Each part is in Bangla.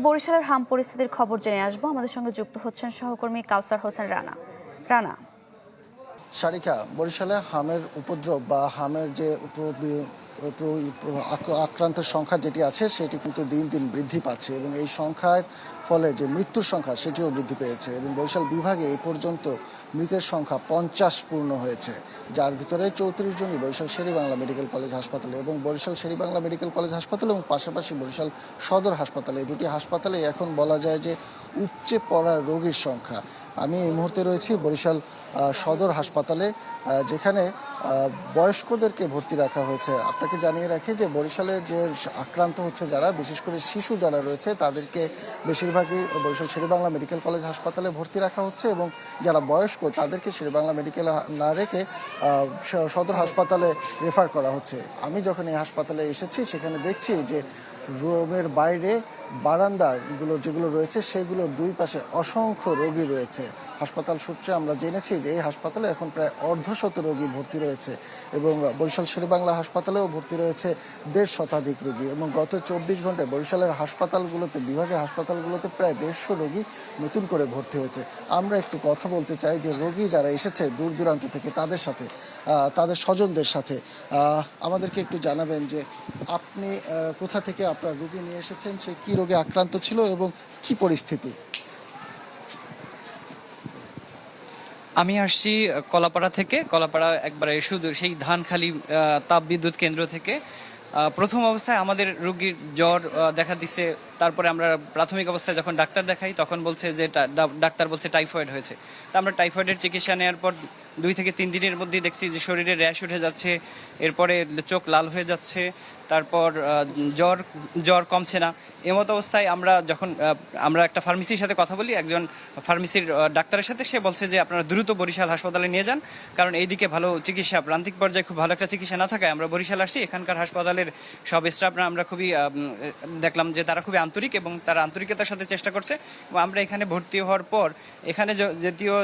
বরিশালের হাম পরিস্থিতির খবর জেনে আসবো। আমাদের সঙ্গে যুক্ত হচ্ছেন সহকর্মী কাউসার হোসেন রানা। রানা, সারিকা, বরিশালে হামের উপদ্রব বা হামের যে আক্রান্তের সংখ্যা যেটি আছে সেটি কিন্তু দিন দিন বৃদ্ধি পাচ্ছে এবং এই সংখ্যার ফলে যে মৃত্যুর সংখ্যা সেটিও বৃদ্ধি পেয়েছে এবং বরিশাল বিভাগে এই পর্যন্ত মৃতের সংখ্যা 50 পূর্ণ হয়েছে, যার ভিতরে 34 জনই বরিশাল শের-ই-বাংলা মেডিকেল কলেজ হাসপাতালে এবং বরিশাল শের-ই-বাংলা মেডিকেল কলেজ হাসপাতালে এবং পাশাপাশি বরিশাল সদর হাসপাতালে, এই দুটি হাসপাতালে এখন বলা যায় যে উপচে পড়া রোগীর সংখ্যা। আমি এই মুহূর্তে রয়েছি বরিশাল সদর হাসপাতালে, যেখানে বয়স্কদেরকে ভর্তি রাখা হয়েছে। আপনাকে জানিয়ে রাখি যে বরিশালে যে আক্রান্ত হচ্ছে যারা, বিশেষ করে শিশু যারা রয়েছে, তাদেরকে বেশিরভাগই বরিশাল শের-ই-বাংলা মেডিকেল কলেজ হাসপাতালে ভর্তি রাখা হচ্ছে এবং যারা বয়স্ক তাদেরকে শের-ই-বাংলা মেডিকেল না রেখে সদর হাসপাতালে রেফার করা হচ্ছে। আমি যখন এই হাসপাতালে এসেছি সেখানে দেখছি যে রুমের বাইরে বারান্দাগুলো যেগুলো রয়েছে সেগুলোর দুই পাশে অসংখ্য রোগী রয়েছে। হাসপাতাল সূত্রে আমরা জেনেছি যে এই হাসপাতালে এখন প্রায় অর্ধশত রোগী ভর্তি রয়েছে এবং বরিশাল শের-ই-বাংলা হাসপাতালেও ভর্তি রয়েছে 150 শতাধিক রোগী এবং গত 24 ঘন্টায় বরিশালের হাসপাতালগুলোতে, বিভাগের হাসপাতালগুলোতে প্রায় 150 রোগী নতুন করে ভর্তি হয়েছে। আমরা একটু কথা বলতে চাই যে রোগী যারা এসেছে দূর দূরান্ত থেকে, তাদের সাথে, তাদের স্বজনদের সাথে। আমাদেরকে একটু জানাবেন যে আপনি কোথা থেকে আপনার রোগী নিয়ে এসেছেন, সে কি রোগে আক্রান্ত ছিল এবং কি পরিস্থিতি? আমি আসছি কলাপাড়া থেকে, কলাপাড়া একবারে সুদূর সেই ধানখালি তাপ বিদ্যুৎ কেন্দ্র থেকে। প্রথম অবস্থায় আমাদের রোগীর জ্বর দেখা দিছে। তারপরে আমরা প্রাথমিক অবস্থায় যখন ডাক্তার দেখাই তখন বলছে যে ডাক্তার বলছে টাইফয়েড হয়েছে। তা আমরা টাইফয়েডের চিকিৎসা নেওয়ার পর 2 থেকে 3 দিনের মধ্যেই দেখছি যে শরীরে র্যাশ উঠে যাচ্ছে, এরপরে চোখ লাল হয়ে যাচ্ছে, তারপর জ্বর কমছে না। এমতো অবস্থায় আমরা একটা ফার্মেসির সাথে কথা বলি, একজন ফার্মেসির ডাক্তারের সাথে। সে বলছে যে আপনারা দ্রুত বরিশাল হাসপাতালে নিয়ে যান, কারণ এইদিকে ভালো চিকিৎসা, প্রান্তিক পর্যায়ে খুব ভালো একটা চিকিৎসা না থাকায় আমরা বরিশাল আসছি। এখানকার হাসপাতালের সব স্টাফরা আমরা খুবই দেখলাম যে তারা খুবই আন্তরিক এবং তারা আন্তরিকতার সাথে চেষ্টা করছে। এবং আমরা এখানে ভর্তি হওয়ার পর এখানে যদিও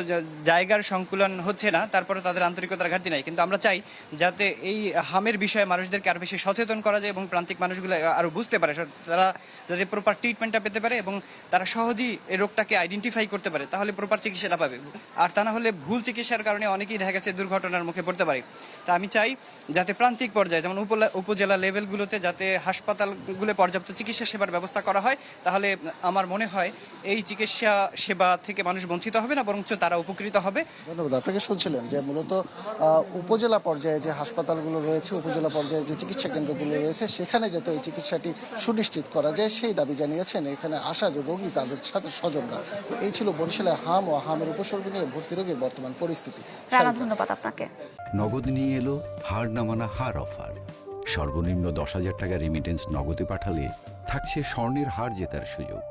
জায়গার সংকুলন হচ্ছে না, তারপরে তাদের আন্তরিকতার ঘাটতি নাই, কিন্তু আমরা চাই যাতে এই হামের বিষয়ে মানুষদেরকে আরও বেশি সচেতন করা যায় এবং প্রান্তিক মানুষগুলো আরও বুঝতে পারে, তারা যাতে প্রপার ট্রিটমেন্টটা পেতে পারে এবং তারা সহজেই এই রোগটাকে আইডেন্টিফাই করতে পারে, তাহলে প্রপার চিকিৎসাটা পাবে। আর তা না হলে ভুল চিকিৎসার কারণে অনেকেই দেখা গেছে দুর্ঘটনার মুখে পড়তে পারে। তা আমি চাই যাতে প্রান্তিক পর্যায়ে, যেমন উপজেলা লেভেলগুলোতে, যাতে হাসপাতালগুলো পর্যাপ্ত চিকিৎসা সেবার ব্যবস্থা করা হয়। তাহলে আমার মনে হয় এই চিকিৎসা সেবা থেকে মানুষ বঞ্চিত হবে না, বরঞ্চ তারা উপকৃত হবে। ধন্যবাদ। আপনাকে শুনছিলেন যে মূলত উপজেলা পর্যায়ে যে হাসপাতালগুলো রয়েছে, উপজেলা পর্যায়ে যে চিকিৎসা কেন্দ্রগুলো রয়েছে, সেখানে যাতে এই চিকিৎসাটি সুনিশ্চিত করা যায় সেই দাবি জানিয়েছেন এখানে আসা যে রোগী, তাদের সাথে স্বজনরা। তো এই ছিল বরিশালে হাম ও হামের উপসর্গ নিয়ে ভর্তি রোগীর বর্তমান পরিস্থিতি। ধন্যবাদ আপনাকে। নগদ নিয়ে এলো হার নামানা হার অফার। সর্বনিম্ন 10,000 টাকা রেমিটেন্স নগদে পাঠালে থাকছে স্বর্ণের হার জেতার সুযোগ।